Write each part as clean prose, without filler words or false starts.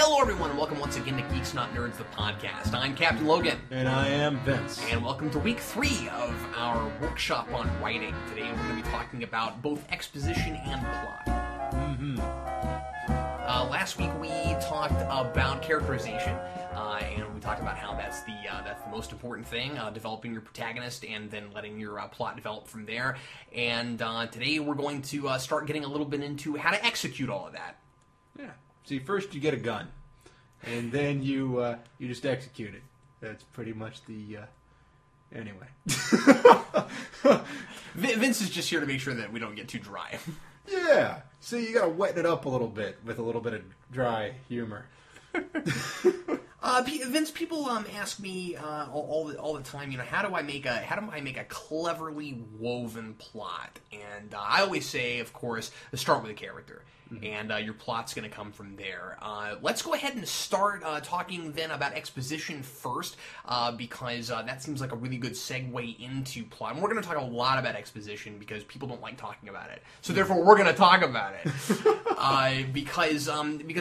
Hello, everyone, and welcome once again to Geeks Not Nerds, the podcast. I'm Captain Logan. And I am Vince. And welcome to week 3 of our workshop on writing. Today we're going to be talking about both exposition and plot. Last week we talked about characterization, and we talked about how that's the most important thing, developing your protagonist and then letting your plot develop from there. And today we're going to start getting a little bit into how to execute all of that. Yeah. See, first you get a gun, and then you just execute it. That's pretty much the anyway. Vince is just here to make sure that we don't get too dry. Yeah. So you gotta wet it up a little bit with a little bit of dry humor. Vince, people ask me all the time, how do I make a cleverly woven plot? And I always say, of course, start with a character. And your plot's going to come from there. Let's go ahead and start talking then about exposition first, because that seems like a really good segue into plot. And we're going to talk a lot about exposition because people don't like talking about it. So therefore, we're going to talk about it because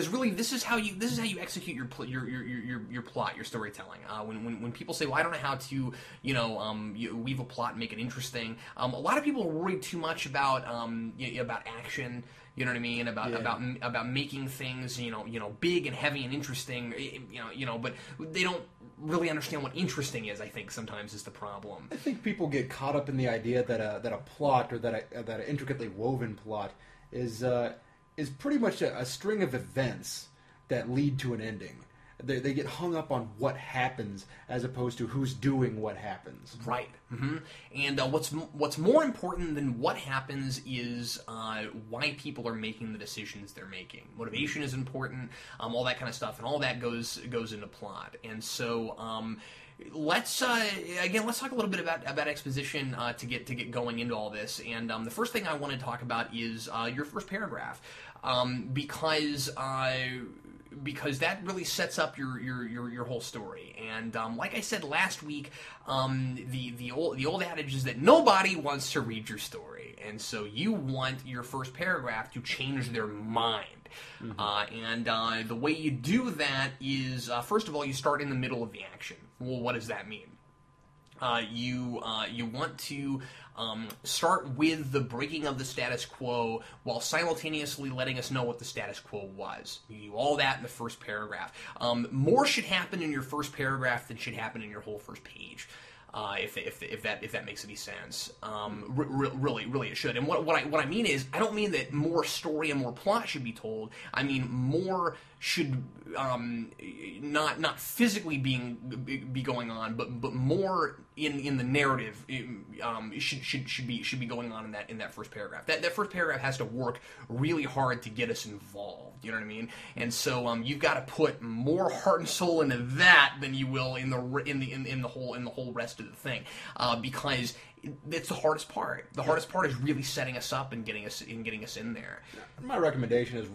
really this is how you execute your plot, your storytelling. When people say, well, I don't know how to weave a plot and make it interesting. A lot of people worry too much about action. You know what I mean? About making things, big and heavy and interesting, but they don't really understand what interesting is, I think, sometimes is the problem. I think people get caught up in the idea that a plot or that an intricately woven plot is pretty much a string of events that lead to an ending. They get hung up on what happens as opposed to who's doing what happens. Right. Mm-hmm. And what's more important than what happens is why people are making the decisions they're making. Motivation is important, all that kind of stuff, and all that goes into plot. And so let's talk a little bit about exposition to get going into all this. And the first thing I want to talk about is your first paragraph, because that really sets up your whole story. And like I said last week, the old adage is that nobody wants to read your story, and so you want your first paragraph to change their mind. And the way you do that is, first of all, you start in the middle of the action. Well, what does that mean? You want to start with the breaking of the status quo while simultaneously letting us know what the status quo was. You do all that in the first paragraph. More should happen in your first paragraph than should happen in your whole first page. If that makes any sense, really it should. And what I mean is, I don't mean that more story and more plot should be told. I mean more should not physically be going on, but more in the narrative should be going on in that first paragraph. That first paragraph has to work really hard to get us involved. You know what I mean? And so you've got to put more heart and soul into that than you will in the whole rest of the thing, because it's the hardest part. The hardest part is really setting us up and getting us in there. My recommendation is,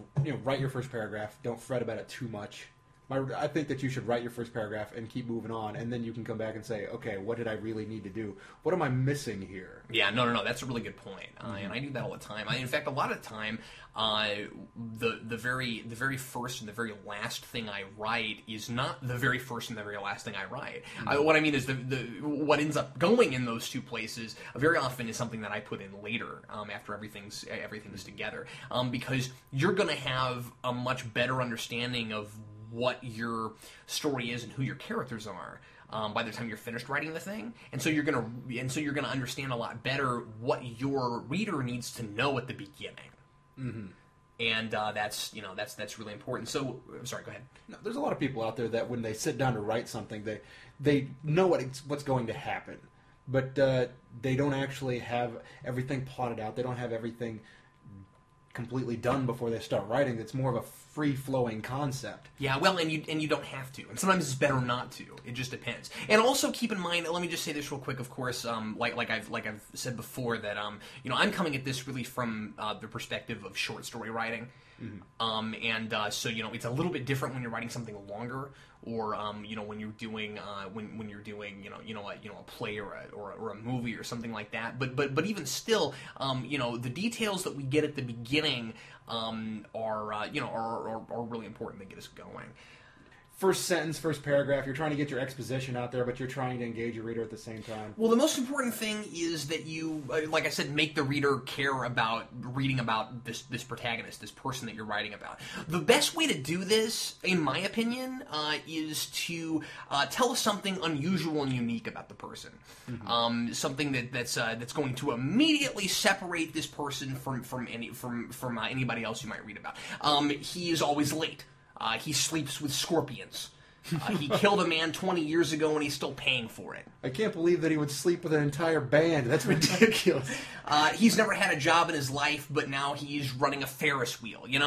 write your first paragraph. Don't fret about it too much. I think that you should write your first paragraph and keep moving on, and then you can come back and say, okay, what did I really need to do? What am I missing here? Yeah, no, that's a really good point, and I do that all the time. In fact, a lot of the time, the very first and the very last thing I write is not the very first and the very last thing I write. What I mean is what ends up going in those two places very often is something that I put in later, after everything's together, because you're going to have a much better understanding of what your story is and who your characters are by the time you're finished writing the thing, and so you're gonna understand a lot better what your reader needs to know at the beginning. And that's really important. So, sorry, go ahead. No, there's a lot of people out there that when they sit down to write something, they know what's going to happen, but they don't actually have everything plotted out. They don't have everything completely done before they start writing. It's more of a free-flowing concept. Yeah, well, and you don't have to. And sometimes it's better not to. It just depends. And also keep in mind, let me just say this real quick, of course, like I've said before, that I'm coming at this really from the perspective of short story writing. So it's a little bit different when you're writing something longer, or when you're doing a play or a movie or something like that. But even still, the details that we get at the beginning are really important to get us going. First sentence, first paragraph, you're trying to get your exposition out there, but you're trying to engage your reader at the same time. Well, the most important thing is that you, like I said, make the reader care about reading about this protagonist, this person that you're writing about. The best way to do this, in my opinion, is to tell us something unusual and unique about the person. Mm-hmm. Something that's going to immediately separate this person from anybody else you might read about. He is always late. He sleeps with scorpions. He killed a man 20 years ago and he's still paying for it. I can't believe that he would sleep with an entire band. That's ridiculous. He's never had a job in his life, but now he's running a Ferris wheel. You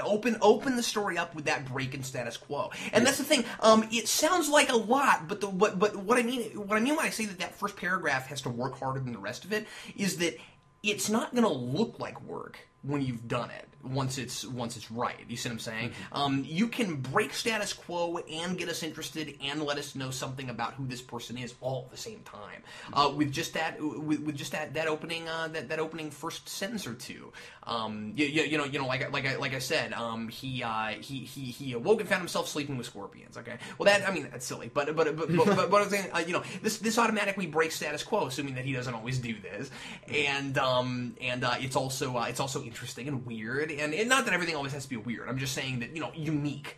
open the story up with that break in status quo. And that's the thing. It sounds like a lot, but what I mean when I say that first paragraph has to work harder than the rest of it is that it's not going to look like work when you've done it. Once it's right. You see what I'm saying? Mm-hmm. You can break status quo and get us interested and let us know something about who this person is all at the same time. With just that opening that opening first sentence or two. Like I said, he awoke and found himself sleeping with scorpions. Okay. Well, that's silly. But I'm saying, this automatically breaks status quo, assuming that he doesn't always do this, and it's also interesting and weird. And not that everything always has to be weird. I'm just saying that, unique.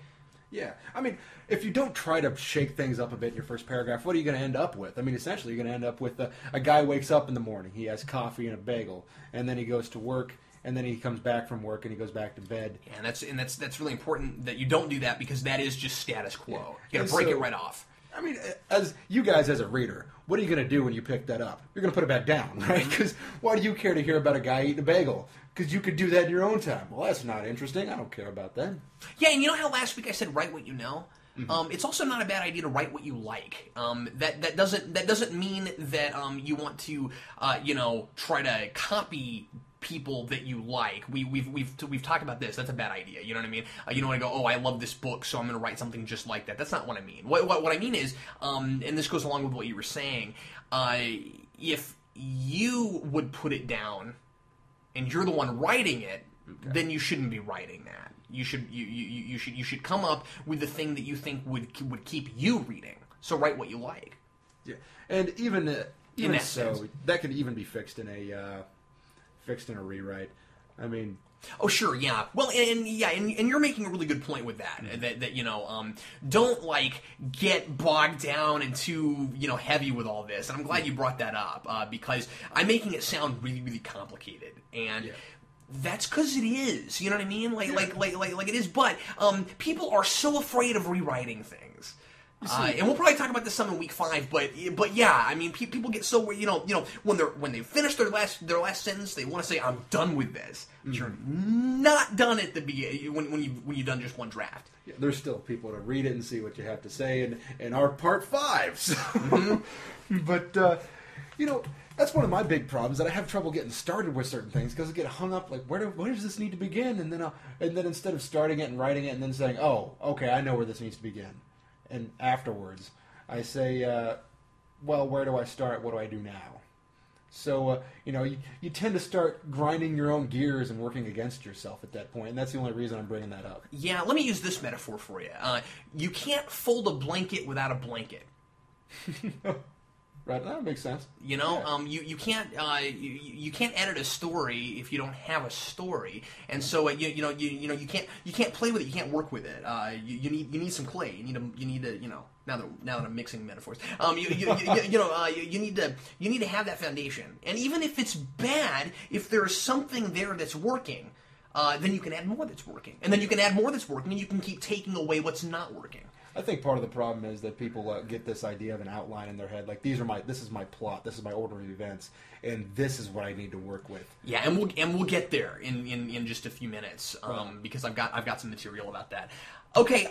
Yeah. I mean, if you don't try to shake things up a bit in your first paragraph, what are you going to end up with? I mean, essentially, you're going to end up with a guy wakes up in the morning. He has coffee and a bagel. And then he goes to work. And then he comes back from work and he goes back to bed. Yeah, and that's really important that you don't do that because that is just status quo. Yeah. You got to break it right off. I mean, as you guys as a reader, what are you going to do when you pick that up? You're going to put it back down, right? Because why do you care to hear about a guy eating a bagel? Because you could do that in your own time. Well, that's not interesting. I don't care about that. Yeah, and you know how last week I said write what you know? Mm-hmm. It's also not a bad idea to write what you like. That doesn't mean that you want to try to copy people that you like. We've talked about this. That's a bad idea. You know what I mean? You don't want to go, I love this book, so I'm going to write something just like that. That's not what I mean. What I mean is, and this goes along with what you were saying, if you would put it down and you're the one writing it, okay, then you shouldn't be writing that. You should come up with the thing that you think would keep you reading. So write what you like. Yeah, and even so, sense, that could even be fixed in a rewrite. I mean, oh sure, yeah. Well, and you're making a really good point with that. Mm-hmm. That don't get bogged down and too heavy with all this. And I'm glad you brought that up because I'm making it sound really really complicated and. Yeah. That's because it is. You know what I mean? Like it is. But people are so afraid of rewriting things. And we'll probably talk about this some in week 5. But yeah, I mean, people get so when they finish their last sentence, they want to say, "I'm done with this." Mm-hmm. But you're not done at the beginning when you've done just one draft. Yeah, there's still people to read it and see what you have to say in our part 5. So. Mm-hmm. But that's one of my big problems, that I have trouble getting started with certain things because I get hung up where does this need to begin, and then instead of starting it and writing it and then saying, oh, okay, I know where this needs to begin, and afterwards I say, well, where do I start? What do I do now? So you tend to start grinding your own gears and working against yourself at that point, and that's the only reason I'm bringing that up. Yeah, let me use this metaphor for you. You can't fold a blanket without a blanket. Right, that makes sense. You can't you can't edit a story if you don't have a story, and so you can't play with it, you can't work with it. You need some clay. You need to now that I'm mixing metaphors, you need to have that foundation, and even if it's bad, if there's something there that's working, then you can add more that's working, and then you can add more that's working, and you can keep taking away what's not working. I think part of the problem is that people get this idea of an outline in their head, like this is my plot, this is my order of events, and this is what I need to work with. Yeah, and we'll get there in just a few minutes, because I've got some material about that. Okay,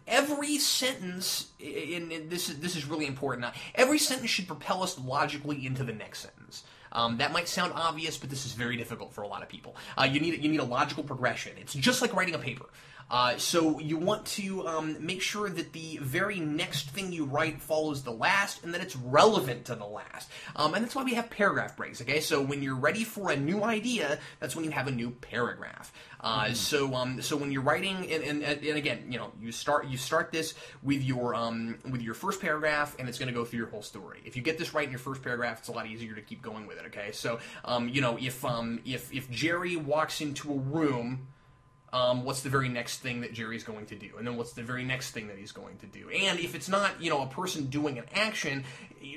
every sentence, and this is really important. Every sentence should propel us logically into the next sentence. That might sound obvious, but this is very difficult for a lot of people. You need a logical progression. It's just like writing a paper. So you want to make sure that the very next thing you write follows the last, and that it's relevant to the last. And that's why we have paragraph breaks. Okay, so when you're ready for a new idea, that's when you have a new paragraph. So when you're writing, and again, you start this with your first paragraph, and it's going to go through your whole story. If you get this right in your first paragraph, it's a lot easier to keep going with it. Okay, so if Jerry walks into a room. What's the very next thing that Jerry's going to do? And then what's the very next thing that he's going to do? And if it's not, a person doing an action,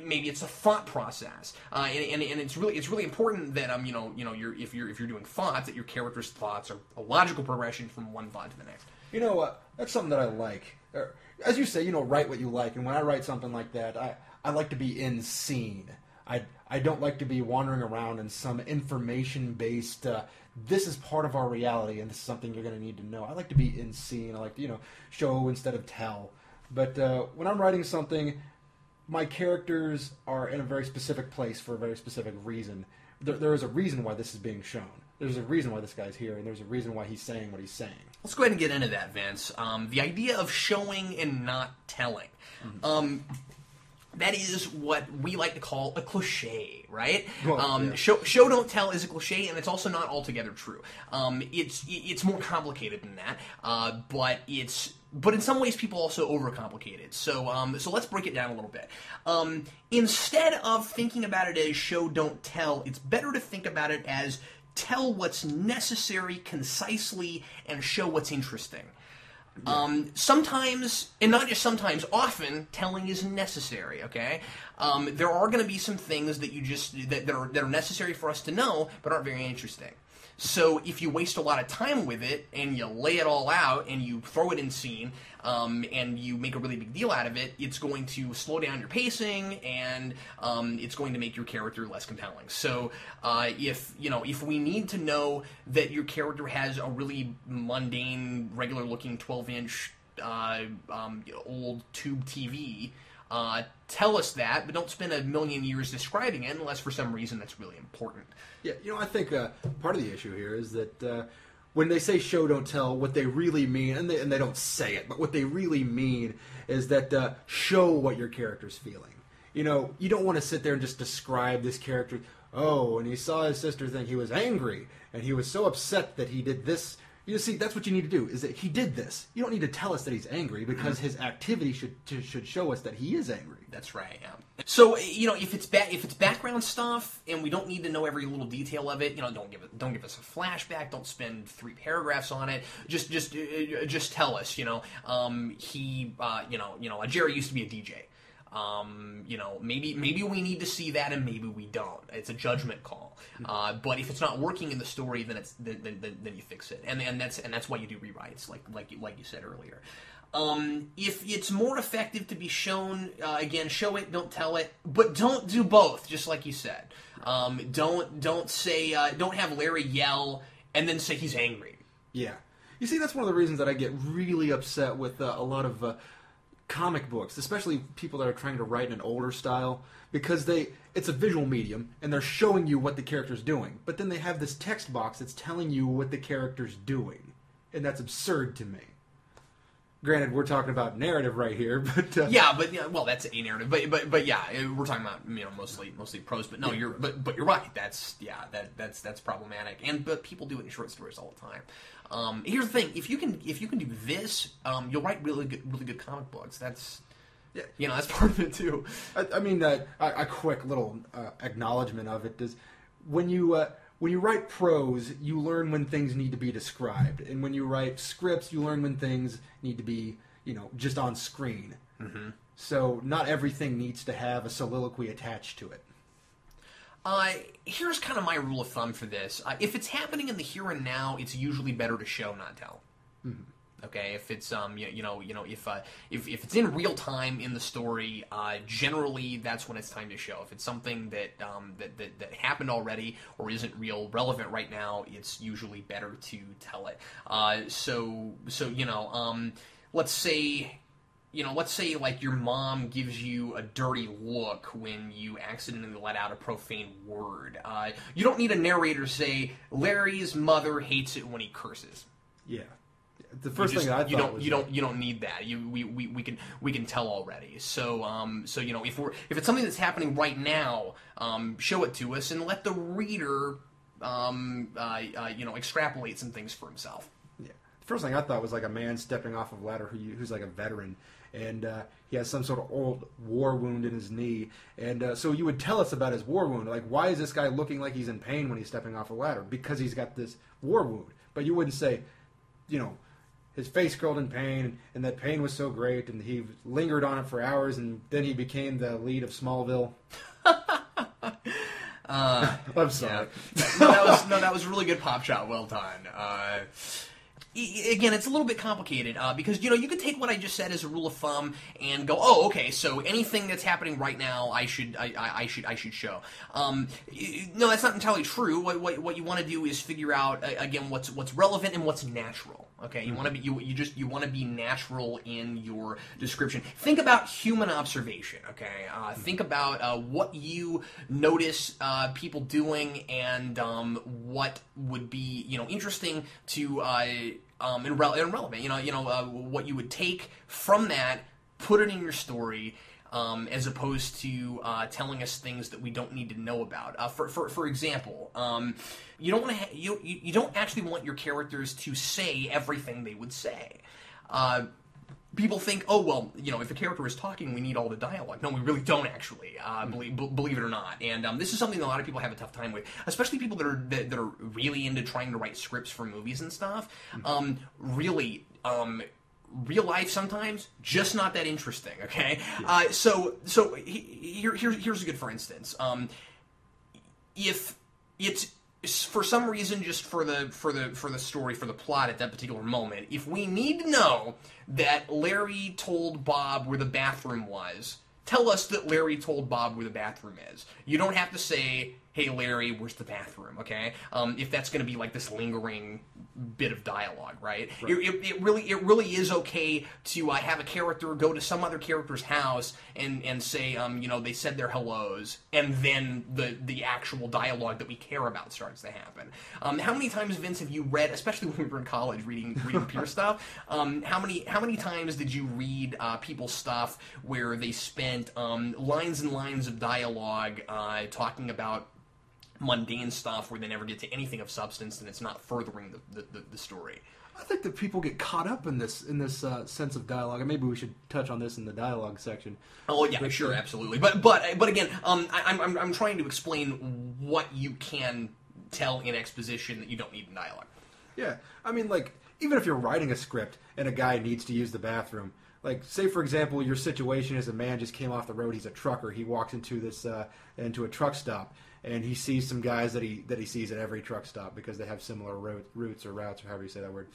maybe it's a thought process. And it's really important that if you're doing thoughts, that your character's thoughts are a logical progression from one thought to the next. That's something that I like. As you say, write what you like. And when I write something like that, I like to be in scene. I don't like to be wandering around in some information-based, this is part of our reality and this is something you're going to need to know. I like to be in scene. I like to, show instead of tell. But when I'm writing something, my characters are in a very specific place for a very specific reason. There is a reason why this is being shown. There's a reason why this guy's here, and there's a reason why he's saying what he's saying. Let's go ahead and get into that, Vince. The idea of showing and not telling. Mm-hmm. That is what we like to call a cliche, right? Well, yeah. Show don't tell is a cliche, and it's also not altogether true. It's more complicated than that, but in some ways people also overcomplicate it. So let's break it down a little bit. Instead of thinking about it as show don't tell, it's better to think about it as tell what's necessary concisely and show what's interesting. Sometimes, and not just sometimes, often, telling is necessary, okay? There are going to be some things that are necessary for us to know, but aren't very interesting. So if you waste a lot of time with it, and you lay it all out, and you throw it in scene, and you make a really big deal out of it, it's going to slow down your pacing, and it's going to make your character less compelling. So if we need to know that your character has a really mundane, regular-looking 12-inch old tube TV, tell us that, but don't spend a million years describing it unless for some reason that's really important. Yeah, I think part of the issue here is that when they say show don't tell, what they really mean, and they don't say it, but what they really mean is that show what your character's feeling. You don't want to sit there and just describe this character. Oh, and he saw his sister think he was angry, and he was so upset that he did this. You see, that's what you need to do, is that he did this. You don't need to tell us that he's angry, because his activity should show us that he is angry. That's right, yeah. So, if it's background stuff, and we don't need to know every little detail of it, don't give us a flashback, don't spend 3 paragraphs on it, just tell us, Jerry used to be a DJ. Maybe we need to see that, and maybe we don't. It's a judgment call. But if it's not working in the story, then you fix it, and that's why you do rewrites, like you said earlier. If it's more effective to be shown, again, show it, don't tell it, but don't do both, just like you said. Don't say, don't have Larry yell and then say he's angry. Yeah. You see, that's one of the reasons that I get really upset with a lot of comic books, especially people that are trying to write in an older style, because it's a visual medium, and they're showing you what the character's doing, but then they have this text box that's telling you what the character's doing, and that's absurd to me. Granted, we're talking about narrative right here, but that's a narrative. But yeah, we're talking about mostly prose. But no, you're right. That's problematic. But people do it in short stories all the time. Here's the thing: if you can do this, you'll write really good comic books. That's that's part of it too. I mean, a quick little acknowledgement of it is when you write prose, you learn when things need to be described. And when you write scripts, you learn when things need to be, just on screen. Mm-hmm. So not everything needs to have a soliloquy attached to it. Here's kind of my rule of thumb for this. If it's happening in the here and now, it's usually better to show, not tell. Mm-hmm. Okay, if it's if it's in real time in the story, generally that's when it's time to show. If it's something that happened already or isn't relevant right now, it's usually better to tell it. Let's say let's say like your mom gives you a dirty look when you accidentally let out a profane word. You don't need a narrator say Larry's mother hates it when he curses. Yeah. The first thing that I thought was you don't need that. We can tell already. So if it's something that's happening right now, show it to us and let the reader extrapolate some things for himself. Yeah. The first thing I thought was like a man stepping off of a ladder who's like a veteran, and he has some sort of old war wound in his knee, and so you would tell us about his war wound. Like, why is this guy looking like he's in pain when he's stepping off a ladder? Because he's got this war wound. But you wouldn't say, his face curled in pain, and that pain was so great, and he lingered on it for hours, and then he became the lead of Smallville. I'm sorry. Yeah. That was a really good pop shot. Well done. Again, it's a little bit complicated because you could take what I just said as a rule of thumb and go, oh, okay, so anything that's happening right now, I should show. No, that's not entirely true. What you want to do is figure out again what's relevant and what's natural. Okay, you want to be you want to be natural in your description. Think about human observation. Okay, think about what you notice people doing and what would be interesting to and relevant. What you would take from that, put it in your story. As opposed to telling us things that we don't need to know about. For example, you don't want to you don't actually want your characters to say everything they would say. People think, oh well, if a character is talking, we need all the dialogue. No, we really don't actually. Believe it or not, and this is something that a lot of people have a tough time with, especially people that are really into trying to write scripts for movies and stuff. Real life sometimes just not that interesting. Okay, yeah. So here's a good for instance. If it's for some reason just for the story, for the plot at that particular moment, if we need to know that Larry told Bob where the bathroom was, tell us that Larry told Bob where the bathroom is. You don't have to say, hey Larry, where's the bathroom, okay? If that's going to be like this lingering bit of dialogue, right? It really is okay to have a character go to some other character's house and say, they said their hellos, and then the actual dialogue that we care about starts to happen. How many times, Vince, have you read, especially when we were in college reading peer stuff, how many times did you read people's stuff where they spent lines and lines of dialogue talking about mundane stuff where they never get to anything of substance and it's not furthering the story? I think that people get caught up in this sense of dialogue, and maybe we should touch on this in the dialogue section. Oh yeah, sure, absolutely. But again, I'm trying to explain what you can tell in exposition that you don't need in dialogue. Yeah, I mean, like, even if you're writing a script and a guy needs to use the bathroom, like, say for example, your situation is a man just came off the road. He's a trucker. He walks into a truck stop. And he sees some guys that he sees at every truck stop because they have similar routes or however you say that word.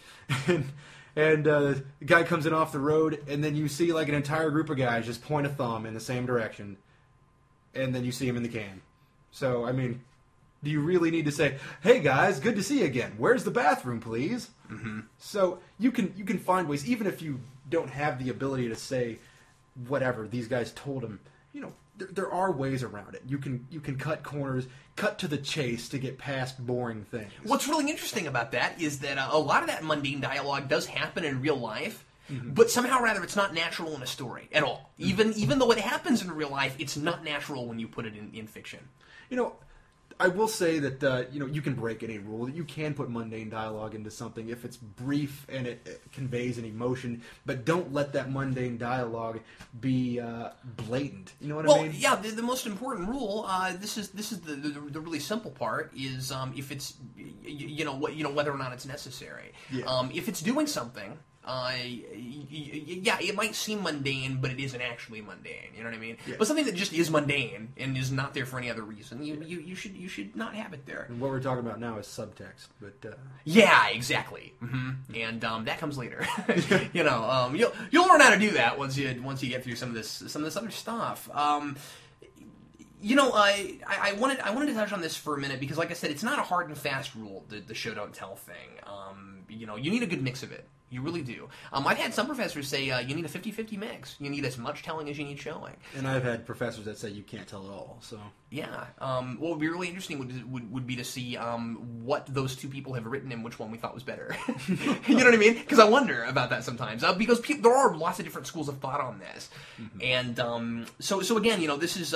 and the guy comes in off the road, and then you see like an entire group of guys just point a thumb in the same direction, and then you see him in the can. So, I mean, do you really need to say, hey guys, good to see you again. Where's the bathroom, please? Mm-hmm. So you can find ways, even if you don't have the ability to say whatever these guys told him, there are ways around it. You can cut corners, cut to the chase to get past boring things. What's really interesting about that is that a lot of that mundane dialogue does happen in real life, but somehow or other it's not natural in a story at all. Even though it happens in real life, it's not natural when you put it in fiction. I will say that you can break any rule. That you can put mundane dialogue into something if it's brief and it conveys an emotion, but don't let that mundane dialogue be blatant. You know what I mean? Well, yeah. The most important rule. This is the really simple part is if it's whether or not it's necessary. Yeah. If it's doing something. It might seem mundane, but it isn't actually mundane. You know what I mean? Yeah. But something that just is mundane and is not there for any other reason, you should not have it there. And what we're talking about now is subtext, but yeah, exactly. Mm-hmm. And that comes later. You'll learn how to do that once you get through some of this other stuff. I wanted to touch on this for a minute because, like I said, it's not a hard and fast rule, the show don't tell thing. you need a good mix of it. You really do. I've had some professors say you need a 50-50 mix. You need as much telling as you need showing. And I've had professors that say you can't tell at all. So yeah. What would be really interesting would be to see what those two people have written and which one we thought was better. You know what I mean? Because I wonder about that sometimes. Because there are lots of different schools of thought on this. And so again, this is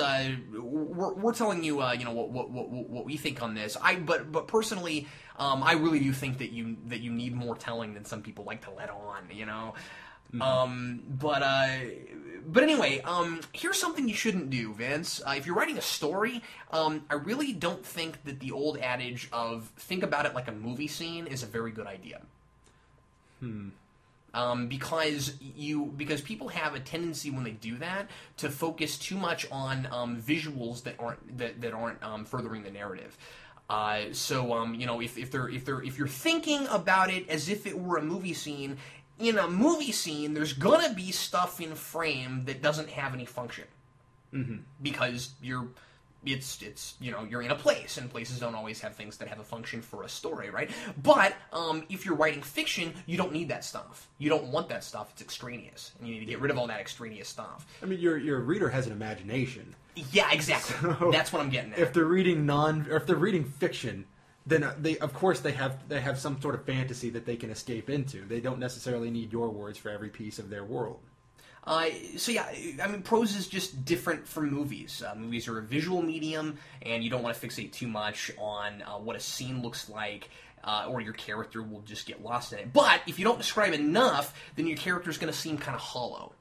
we're telling you what we think on this. But personally, I really do think that you need more telling than some people like to let on. But anyway, here's something you shouldn't do, Vince. If you're writing a story, I really don't think that the old adage of think about it like a movie scene is a very good idea. Because people have a tendency when they do that to focus too much on visuals that aren't furthering the narrative. If you're thinking about it as if it were a movie scene, in a movie scene, there's gonna be stuff in frame that doesn't have any function, because you're in a place, and places don't always have things that have a function for a story, right? But if you're writing fiction, you don't need that stuff. You don't want that stuff. It's extraneous, and you need to get rid of all that extraneous stuff. I mean, your reader has an imagination. Yeah, exactly. So that's what I'm getting at. If they're reading fiction, then they have some sort of fantasy that they can escape into. They don't necessarily need your words for every piece of their world. So yeah, I mean, prose is just different from movies. Movies are a visual medium, and you don't want to fixate too much on what a scene looks like, or your character will just get lost in it. But if you don't describe enough, then your character's going to seem kind of hollow.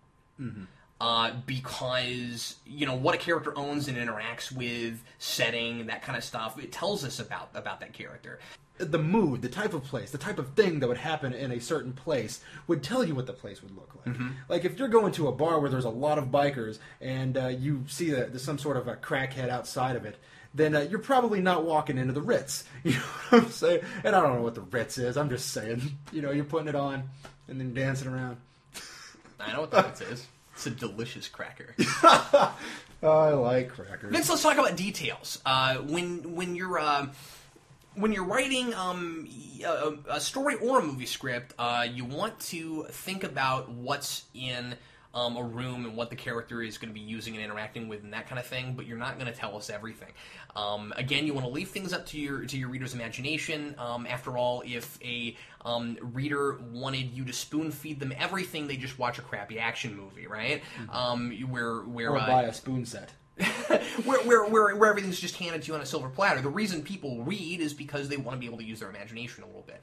Because what a character owns and interacts with, setting, that kind of stuff, it tells us about that character. The mood, the type of place, the type of thing that would happen in a certain place would tell you what the place would look like. Like if you're going to a bar where there's a lot of bikers and you see that there's some sort of a crackhead outside of it, then you're probably not walking into the Ritz. You know what I'm saying? And I don't know what the Ritz is. I'm just saying. You're putting it on and then dancing around. I know what the Ritz is. It's a delicious cracker. I like crackers. Vince, let's talk about details. When you're writing a story or a movie script, you want to think about what's in a room and what the character is going to be using and interacting with and that kind of thing, but you're not going to tell us everything. Again, you want to leave things up to your reader's imagination. After all, if a reader wanted you to spoon feed them everything, they just watch a crappy action movie, right? Or buy a spoon set. where everything's just handed to you on a silver platter. The reason people read is because they want to be able to use their imagination a little bit.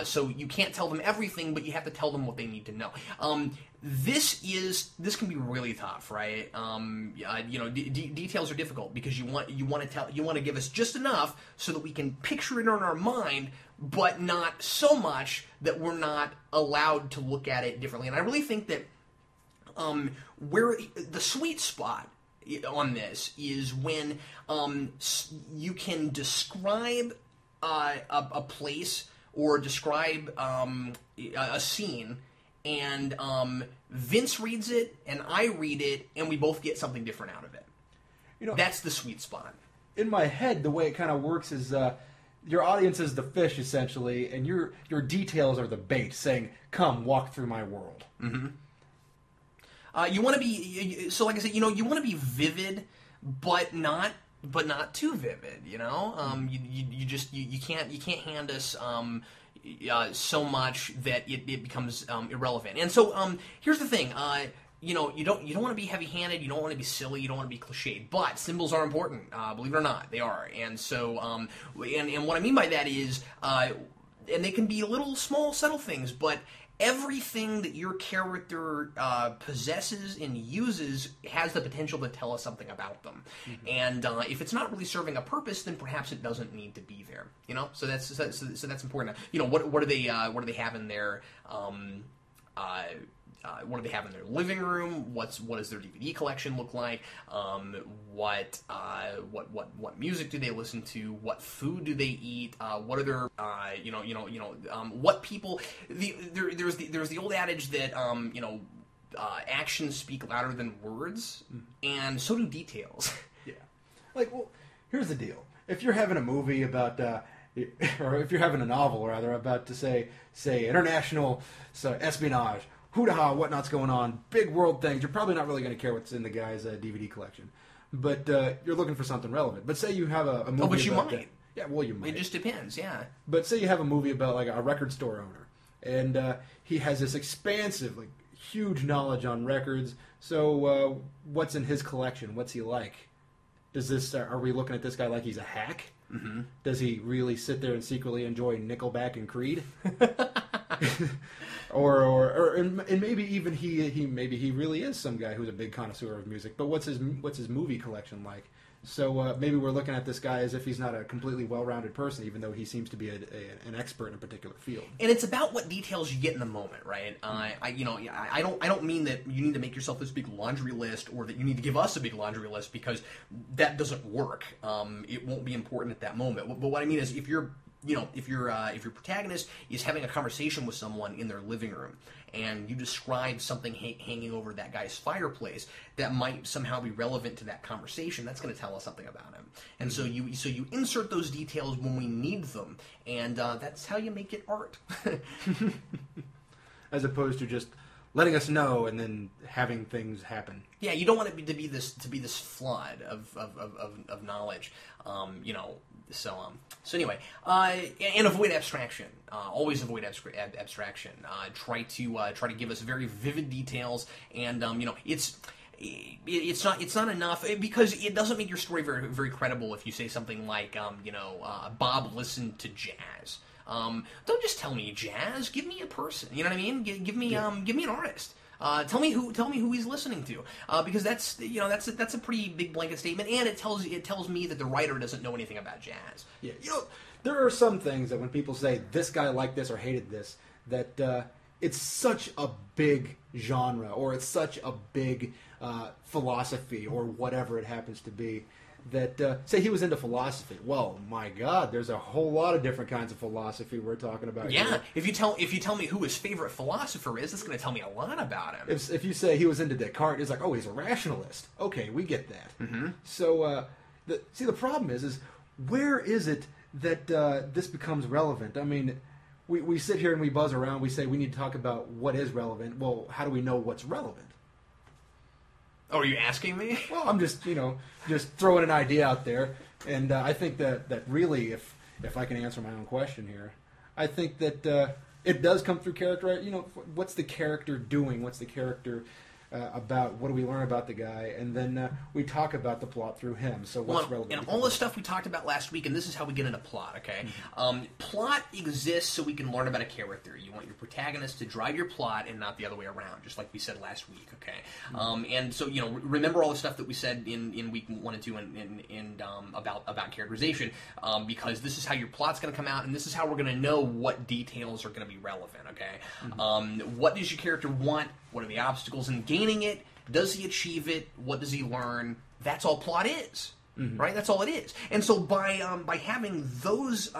So you can't tell them everything, but you have to tell them what they need to know. This can be really tough, right? Details are difficult because you want to give us just enough so that we can picture it in our mind, but not so much that we're not allowed to look at it differently. And I really think that where the sweet spot on this is when you can describe a place or describe a scene, and Vince reads it and I read it, and we both get something different out of it. That's the sweet spot. In my head, the way it kind of works is your audience is the fish, essentially, and your details are the bait, saying, "Come, walk through my world." You want to be, so like I said, you want to be vivid, but not too vivid. You can't hand us so much that it becomes irrelevant. And so here's the thing, you don't want to be heavy-handed, you don't want to be silly, you don't want to be cliched, but symbols are important. Believe it or not, they are. And so and what I mean by that is, and they can be little, small, subtle things, but everything that your character possesses and uses has the potential to tell us something about them. And if it's not really serving a purpose, then perhaps it doesn't need to be there. So that's important. What do they have in their what do they have in their living room? What does their DVD collection look like? What music do they listen to? What food do they eat? What are their what people? There's the old adage that actions speak louder than words, and so do details. Yeah, well, here's the deal. If you're having a movie about or if you're having a novel rather about to say international espionage, hoo-ha, whatnot's going on, big world things, you're probably not really going to care what's in the guy's DVD collection. But you're looking for something relevant. But say you have a movie. Oh, but you about might. Yeah, well, you might. It just depends, yeah. But say you have a movie about like a record store owner, and he has this expansive, like huge knowledge on records. So what's in his collection? What's he like? Does this? Are we looking at this guy like he's a hack? Mm-hmm. Does he really sit there and secretly enjoy Nickelback and Creed? and maybe even he really is some guy who's a big connoisseur of music. But what's his movie collection like? So maybe we're looking at this guy as if he's not a completely well-rounded person, even though he seems to be an expert in a particular field. And it's about what details you get in the moment, right? I don't mean that you need to make yourself this big laundry list, or that you need to give us a big laundry list, because that doesn't work. It won't be important at that moment. But what I mean is, if your protagonist is having a conversation with someone in their living room, and you describe something hanging over that guy's fireplace that might somehow be relevant to that conversation, that's going to tell us something about him. And so you insert those details when we need them, and that's how you make it art. As opposed to just letting us know and then having things happen. Yeah, you don't want it to be this flood of knowledge, So anyway, and avoid abstraction. Always avoid abstraction. Try to give us very vivid details, and it's not enough, because it doesn't make your story very very credible if you say something like Bob listened to jazz. Don't just tell me jazz. Give me a person. You know what I mean? Give me an artist. Tell me who he's listening to, because that's a pretty big blanket statement, and it tells me that the writer doesn't know anything about jazz. Yeah, there are some things that when people say this guy liked this or hated this, that it's such a big genre, or it's such a big philosophy, or whatever it happens to be. That say he was into philosophy. Well, my God, there's a whole lot of different kinds of philosophy we're talking about. Yeah, here. if you tell me who his favorite philosopher is, that's going to tell me a lot about him. If you say he was into Descartes, it's like, oh, he's a rationalist. Okay, we get that. Mm-hmm. So the problem is where is it that this becomes relevant? I mean, we sit here and we buzz around. We say we need to talk about what is relevant. Well, how do we know what's relevant? Oh, are you asking me? Well, I'm just throwing an idea out there, and I think that really, if I can answer my own question here, I think that it does come through character. What's the character doing? What's the character about? What do we learn about the guy? And then we talk about the plot through him. So what's relevant? And all the stuff we talked about last week, and this is how we get into plot, okay? Mm-hmm. Plot exists so we can learn about a character. You want your protagonist to drive your plot and not the other way around, just like we said last week, okay? Mm-hmm. And so, remember all the stuff that we said in week 1 and 2 and about characterization, because this is how your plot's going to come out, and this is how we're going to know what details are going to be relevant, okay? Mm-hmm. What does your character want? What are the obstacles in gaining it? Does he achieve it? What does he learn? That's all plot is, mm-hmm. right? That's all it is. And so by having those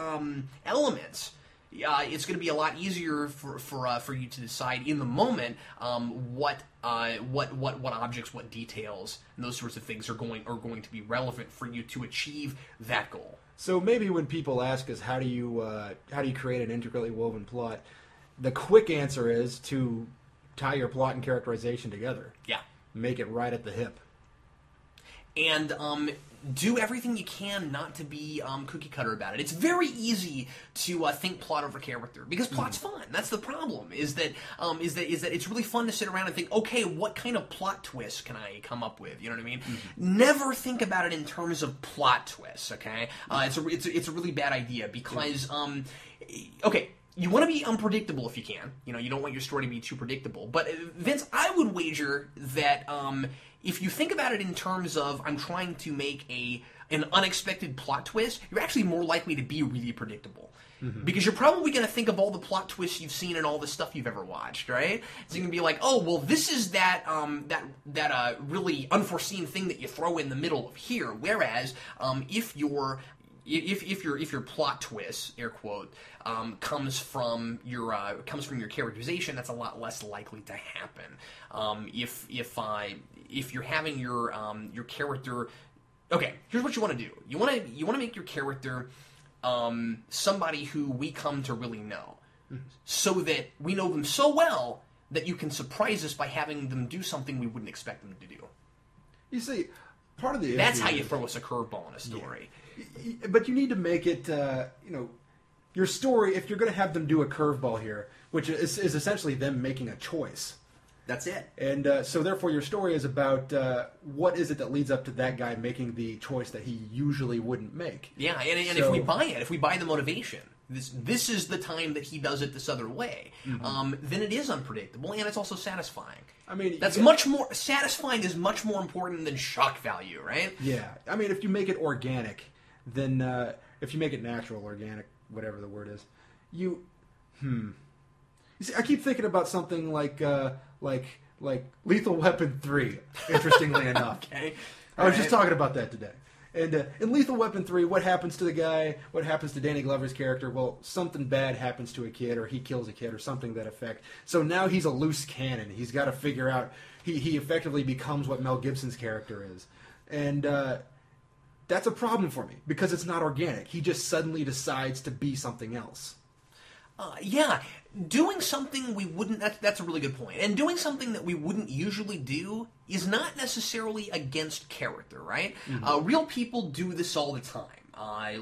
elements, it's going to be a lot easier for you to decide in the moment what objects, what details, and those sorts of things are going to be relevant for you to achieve that goal. So maybe when people ask us how do you create an intricately woven plot, the quick answer is to tie your plot and characterization together. Yeah. Make it right at the hip. And do everything you can not to be cookie cutter about it. It's very easy to think plot over character, because plot's fun. That's the problem. Is that it's really fun to sit around and think, okay, what kind of plot twists can I come up with? You know what I mean? Mm-hmm. Never think about it in terms of plot twists. Okay, it's a really bad idea, because okay. You want to be unpredictable if you can. You don't want your story to be too predictable. But Vince, I would wager that if you think about it in terms of I'm trying to make an unexpected plot twist, you're actually more likely to be really predictable. Mm-hmm. Because you're probably going to think of all the plot twists you've seen and all the stuff you've ever watched, right? So you can be like, oh, well, this is that really unforeseen thing that you throw in the middle of here. Whereas if your plot twist, air quote, comes from your characterization, that's a lot less likely to happen. If you're having your character, okay, here's what you want to do. You want to make your character somebody who we come to really know, so that we know them so well that you can surprise us by having them do something we wouldn't expect them to do. You see, part of the That's issue how you throw us a curveball in a story. Yeah. But you need to make it, your story, if you're going to have them do a curveball here, which is essentially them making a choice. That's it. And so therefore your story is about what is it that leads up to that guy making the choice that he usually wouldn't make. Yeah, and if we buy it, if we buy the motivation, this is the time that he does it this other way, then it is unpredictable, and it's also satisfying. I mean, that's much more satisfying. Is much more important than shock value, right? Yeah, I mean, if you make it organic, then if you make it natural, organic, whatever the word is, you see, I keep thinking about something like Lethal Weapon 3. Interestingly enough, okay, I was just talking about that today. And in Lethal Weapon 3, what happens to the guy? What happens to Danny Glover's character? Well, something bad happens to a kid, or he kills a kid, or something to that effect. So now he's a loose cannon. He's got to figure out. He effectively becomes what Mel Gibson's character is, and that's a problem for me because it's not organic. He just suddenly decides to be something else. Yeah, doing something we wouldn't... That's a really good point. And doing something that we wouldn't usually do is not necessarily against character, right? Real people do this all the time. Why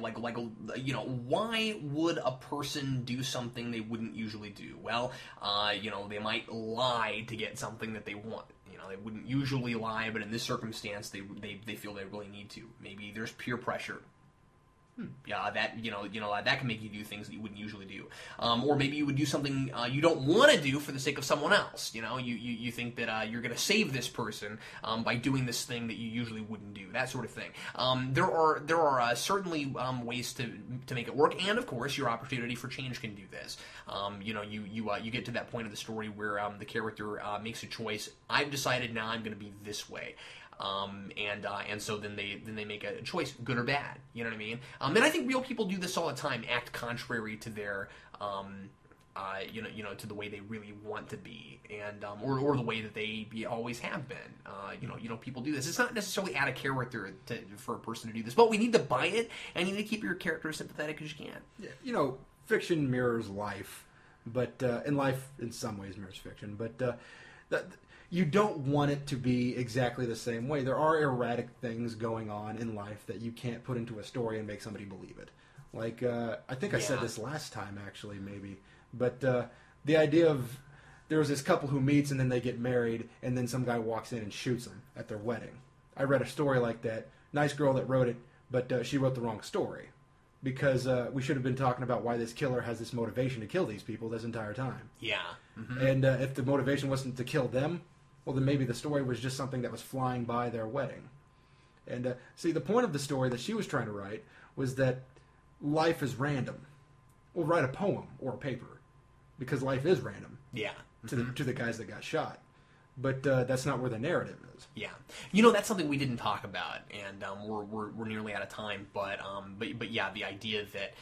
would a person do something they wouldn't usually do? Well, they might lie to get something that they want. They wouldn't usually lie, but in this circumstance, they feel they really need to. Maybe there's peer pressure. Yeah, that that can make you do things that you wouldn't usually do, or maybe you would do something you don't want to do for the sake of someone else. You think that you're going to save this person by doing this thing that you usually wouldn't do. That sort of thing. There are certainly ways to make it work, and of course, your opportunity for change can do this. You get to that point of the story where the character makes a choice. I've decided now I'm going to be this way. And so then they make a choice, good or bad. You know what I mean? And I think real people do this all the time, act contrary to their, to the way they really want to be, and or the way that they always have been. People do this. It's not necessarily out of character for a person to do this, but we need to buy it, and you need to keep your character as sympathetic as you can. Yeah, fiction mirrors life, but and life in some ways mirrors fiction, but you don't want it to be exactly the same way. There are erratic things going on in life that you can't put into a story and make somebody believe it. Like, I think I said this last time, actually, maybe. But the idea of there was this couple who meets and then they get married, and then some guy walks in and shoots them at their wedding. I read a story like that. Nice girl that wrote it, but she wrote the wrong story. Because we should have been talking about why this killer has this motivation to kill these people this entire time. Yeah. And if the motivation wasn't to kill them, well, then maybe the story was just something that was flying by their wedding. And see, the point of the story that she was trying to write was that life is random. Well, write a poem or a paper, because life is random. Yeah. To the guys that got shot. But that's not where the narrative is. Yeah, that's something we didn't talk about, and we're nearly out of time. But yeah, the idea that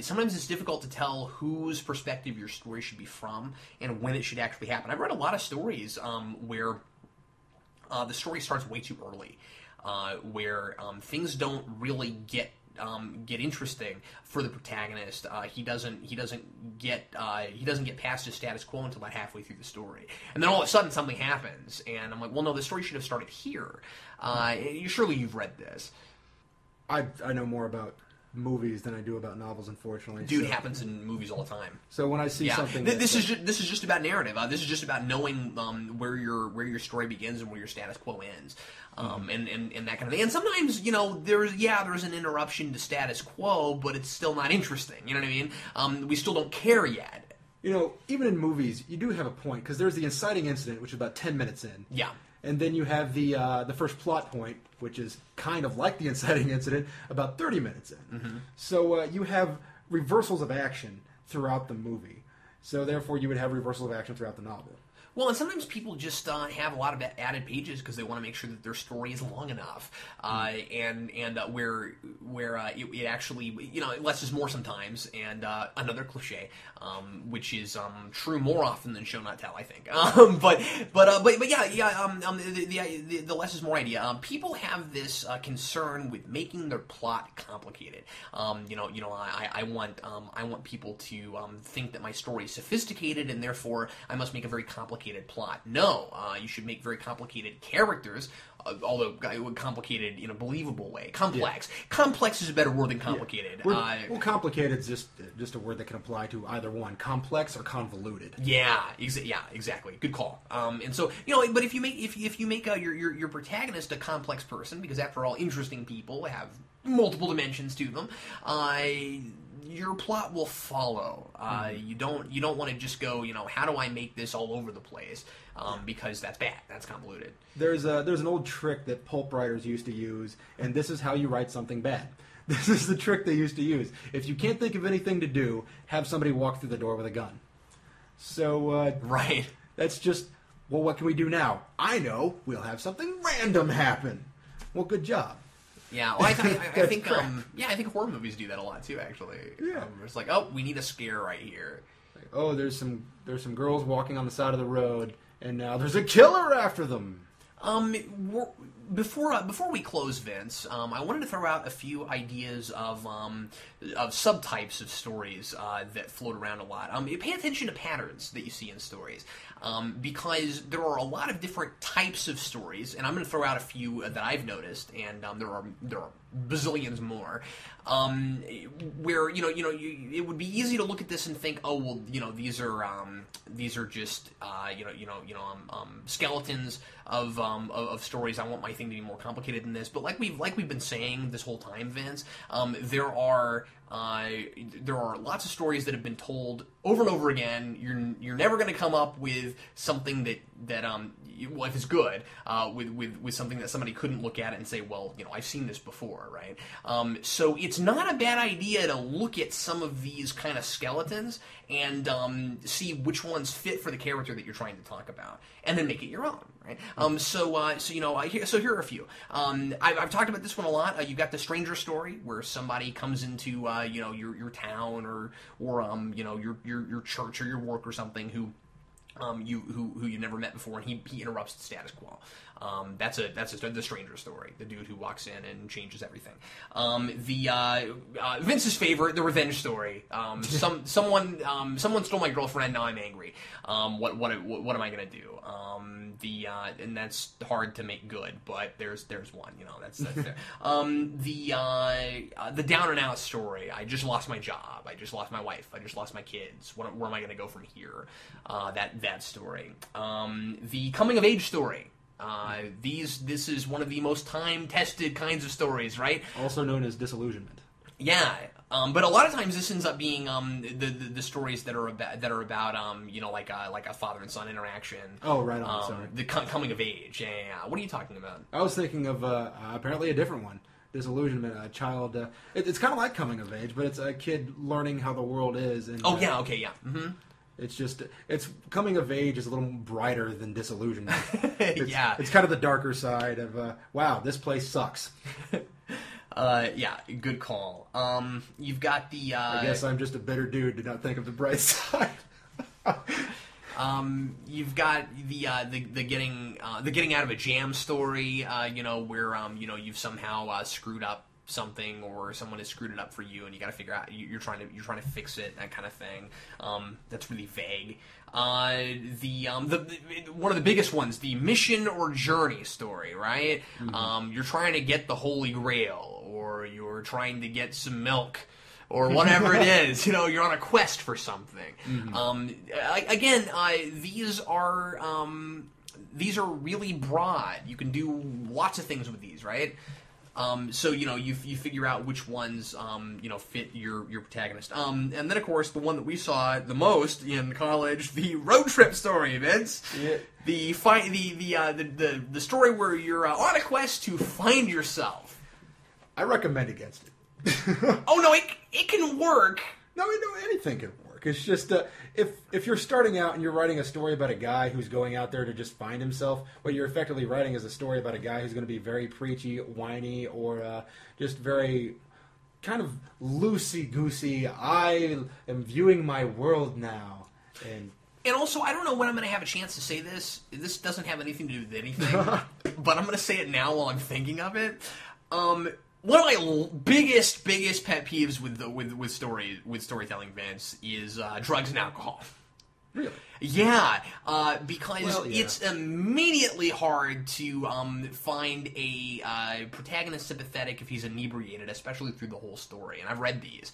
sometimes it's difficult to tell whose perspective your story should be from and when it should actually happen. I've read a lot of stories where the story starts way too early, where things don't really get interesting for the protagonist. He doesn't get past his status quo until about halfway through the story, and then all of a sudden something happens, and I'm like, well, no, the story should have started here. Surely you've read this. I know more about movies than I do about novels, unfortunately. Dude, it happens in movies all the time. So when I see something, this is just about narrative. This is just about knowing where your story begins and where your status quo ends, and that kind of thing. And sometimes there's an interruption to status quo, but it's still not interesting. You know what I mean? We still don't care yet. Even in movies, you do have a point, because there's the inciting incident, which is about 10 minutes in. Yeah. And then you have the first plot point, which is kind of like the inciting incident, about 30 minutes in. So you have reversals of action throughout the movie. So therefore, you would have reversals of action throughout the novel. Well, and sometimes people just have a lot of added pages because they want to make sure that their story is long enough, and where it actually, less is more sometimes, and another cliche, which is true more often than show not tell, I think. But the less is more idea. People have this concern with making their plot complicated. I want people to think that my story is sophisticated, and therefore I must make a very complicated plot. No, you should make very complicated characters, although complicated in a believable way. Complex. Yeah. Complex is a better word than complicated. Yeah. Well, complicated is just a word that can apply to either one. Complex or convoluted. Yeah, exactly. Good call. And so, but if you make your protagonist a complex person, because after all, interesting people have multiple dimensions to them, your plot will follow. You don't want to just go, how do I make this all over the place? Because that's bad. That's convoluted. There's an old trick that pulp writers used to use, and this is how you write something bad. This is the trick they used to use. If you can't think of anything to do, have somebody walk through the door with a gun. So right. That's just, well, what can we do now? I know. We'll have something random happen. Well, good job. Yeah, well, I think horror movies do that a lot too. Actually, yeah. It's like, oh, we need a scare right here. Like, oh, there's some girls walking on the side of the road, and now there's a killer after them. Before we close, Vince, I wanted to throw out a few ideas of subtypes of stories that float around a lot. Pay attention to patterns that you see in stories, because there are a lot of different types of stories, and I'm going to throw out a few that I've noticed, and there are bazillions more. Where it would be easy to look at this and think, oh well, these are just skeletons of stories. I want my thing to be more complicated than this. But like we've been saying this whole time, Vince, there are lots of stories that have been told over and over again. You're never going to come up with something that if it's good, with something that somebody couldn't look at it and say, well, I've seen this before, right? So it's not a bad idea to look at some of these kind of skeletons and see which ones fit for the character that you're trying to talk about, and then make it your own, right? Here are a few. I've talked about this one a lot. You got the stranger story where somebody comes into your town or your church or your work or something who you never met before, and he interrupts the status quo. That's the stranger story. The dude who walks in and changes everything. Vince's favorite, the revenge story. Someone stole my girlfriend. Now I'm angry. What am I gonna do? And that's hard to make good, but there's one. That's there. The down and out story. I just lost my job. I just lost my wife. I just lost my kids. Where am I gonna go from here? That story. The coming of age story. This is one of the most time-tested kinds of stories, right? Also known as disillusionment. Yeah, but a lot of times this ends up being the stories that are about like a father and son interaction. Oh, right on. Sorry. The coming of age. Yeah. What are you talking about? I was thinking of apparently a different one. Disillusionment. A child. It's kind of like coming of age, but it's a kid learning how the world is. And, yeah. Okay. Yeah. Mm-hmm. It's coming of age is a little brighter than disillusionment. Yeah. It's kind of the darker side of, wow, this place sucks. Yeah, good call. You've got the... I guess I'm just a bitter dude to not think of the bright side. You've got the getting out of a jam story, where you've somehow screwed up something, or someone has screwed it up for you, and you got to figure out you're trying to fix it, that kind of thing. That's really vague. One of the biggest ones, the mission or journey story, right? Mm-hmm. You're trying to get the Holy Grail, or you're trying to get some milk, or whatever it is. You're on a quest for something. Mm-hmm. Again, these are really broad. You can do lots of things with these, right? So you figure out which ones fit your protagonist. And then of course the one that we saw the most in college, the road trip story, Vince. Yeah. The story where you're on a quest to find yourself. I recommend against it. Oh no, it can work. No, anything can work. work. It's just if you're starting out and you're writing a story about a guy who's going out there to just find himself, what you're effectively writing is a story about a guy who's going to be very preachy, whiny, or just very kind of loosey-goosey. I am viewing my world now. And also, I don't know when I'm going to have a chance to say this. This doesn't have anything to do with anything, but I'm going to say it now while I'm thinking of it. One of my biggest pet peeves with storytelling, Vince, is drugs and alcohol. Really? Yeah, because it's immediately hard to find a protagonist sympathetic if he's inebriated, especially through the whole story. And I've read these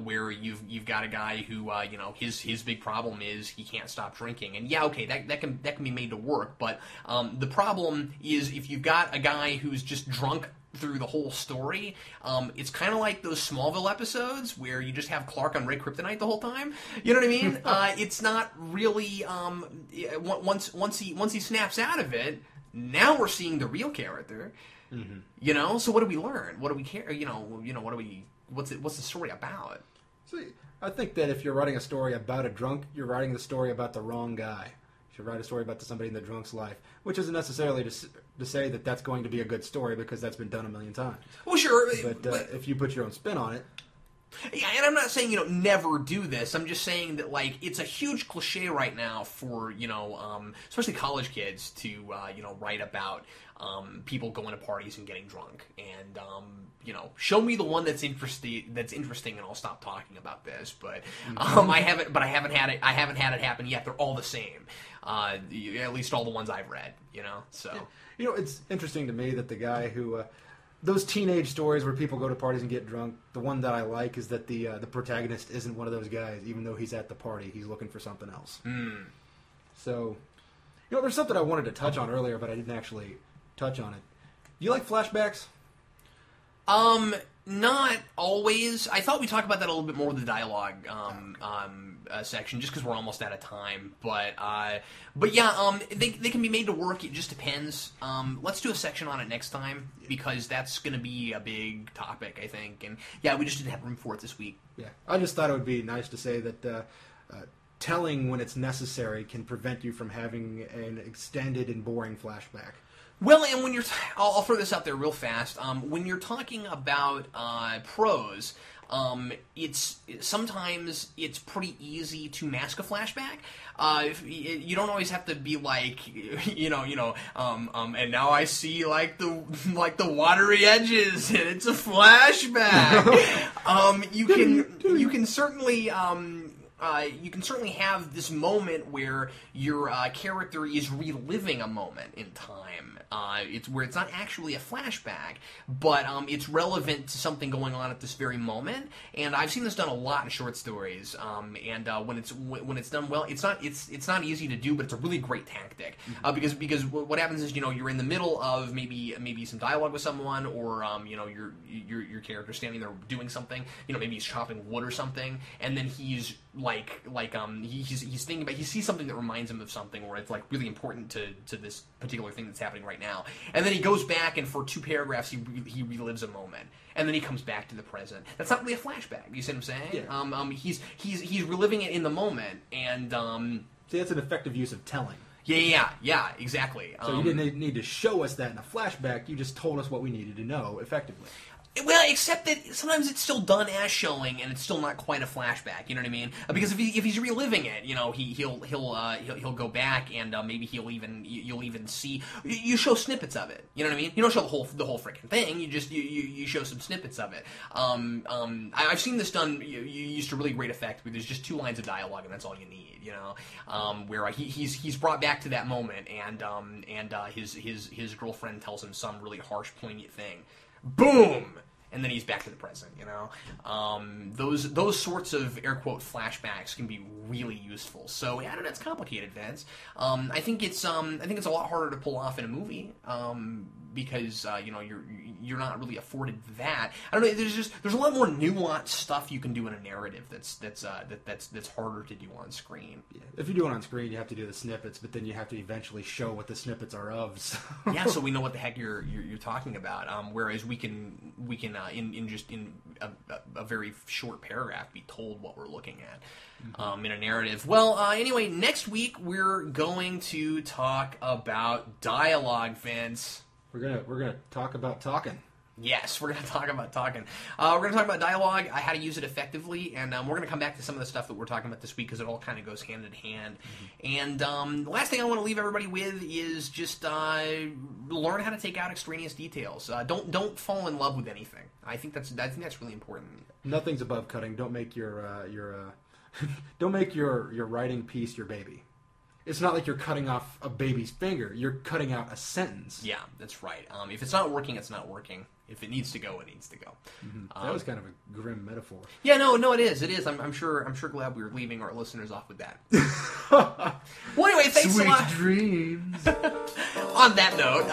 where you've got a guy who his big problem is he can't stop drinking, and okay, that can be made to work. But the problem is if you've got a guy who's just drunk through the whole story, it's kind of like those Smallville episodes where you just have Clark on red kryptonite the whole time. You know what I mean? It's not really once he snaps out of it. Now we're seeing the real character. Mm-hmm. You know, so what do we learn? What do we care? What's the story about? See, I think that if you're writing a story about a drunk, you're writing the story about the wrong guy. You should write a story about somebody in the drunk's life, which isn't necessarily to say that that's going to be a good story because that's been done a million times. Well, sure. But if you put your own spin on it. Yeah, and I'm not saying, never do this. I'm just saying that, it's a huge cliche right now for, especially college kids to, write about people going to parties and getting drunk. And, show me the one that's interesting, and I'll stop talking about this. But I haven't had it happen yet. They're all the same. At least all the ones I've read, so. It's interesting to me that the guy who... those teenage stories where people go to parties and get drunk, the one that I like is that the protagonist isn't one of those guys. Even though he's at the party, he's looking for something else. Mm. So, there's something I wanted to touch on earlier, but I didn't actually touch on it. Do you like flashbacks? Not always. I thought we'd talk about that a little bit more with the dialogue section, just because we're almost out of time. But yeah, they can be made to work. It just depends. Let's do a section on it next time, because that's going to be a big topic, I think. And yeah, we just didn't have room for it this week. Yeah, I just thought it would be nice to say that telling when it's necessary can prevent you from having an extended and boring flashback. Well, and when I'll throw this out there real fast. When you're talking about prose, sometimes it's pretty easy to mask a flashback. You don't always have to be like, and now I see the watery edges, and it's a flashback. You can certainly. You can certainly have this moment where your character is reliving a moment in time. It's where it's not actually a flashback, but it's relevant to something going on at this very moment. And I've seen this done a lot in short stories. And when it's done well, it's not easy to do, but it's a really great tactic. Because what happens is you're in the middle of maybe some dialogue with someone, or your character standing there doing something. Maybe he's chopping wood or something, and then he's he's thinking about, he sees something that reminds him of something, or it's really important to this particular thing that's happening right now, and then he goes back, and for 2 paragraphs he relives a moment, and then he comes back to the present. That's not really a flashback. You see what I'm saying? Yeah. He's reliving it in the moment, and see, that's an effective use of telling. Yeah, exactly. So you didn't need to show us that in a flashback. You just told us what we needed to know effectively. Well, except that sometimes it's still done as showing, and it's still not quite a flashback. You know what I mean? Because if he's reliving it, he'll go back, and maybe you'll even see, you show snippets of it. You know what I mean? You don't show the whole freaking thing. You show some snippets of it. I've seen this done used to really great effect, where there's just 2 lines of dialogue, and that's all you need. Where he's brought back to that moment, and his girlfriend tells him some really harsh, poignant thing. Boom! And then he's back to the present, Those sorts of air quote flashbacks can be really useful. So I don't know, it's complicated, Vince. I think it's a lot harder to pull off in a movie. because you're not really afforded that. I don't know. There's a lot more nuanced stuff you can do in a narrative that's harder to do on screen. Yeah. If you do it on screen, you have to do the snippets, but then you have to eventually show what the snippets are of. So. Yeah, so we know what the heck you're talking about. Whereas we can in a very short paragraph be told what we're looking at. In a narrative. Well, anyway, next week we're going to talk about dialogue, Vince. We're gonna talk about talking. Yes, we're going to talk about talking. We're going to talk about dialogue, how to use it effectively, and we're going to come back to some of the stuff that we're talking about this week because it all kind of goes hand in hand. And the last thing I want to leave everybody with is just learn how to take out extraneous details. Don't fall in love with anything. I think that's really important. Nothing's above cutting. Don't make don't make your writing piece your baby. It's not like you're cutting off a baby's finger. You're cutting out a sentence. Yeah, that's right. If it's not working, it's not working. If it needs to go, it needs to go. That was kind of a grim metaphor. Yeah, no, it is. It is. I'm sure glad we were leaving our listeners off with that. Well, anyway, thanks a lot. Sweet dreams. On that note,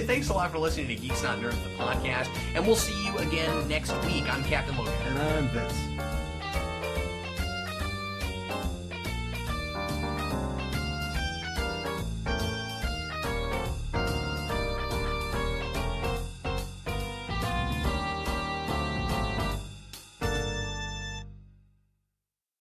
thanks a lot for listening to Geeks Not Nerds, the podcast, and we'll see you again next week. I'm Captain Logan. And I'm Vince.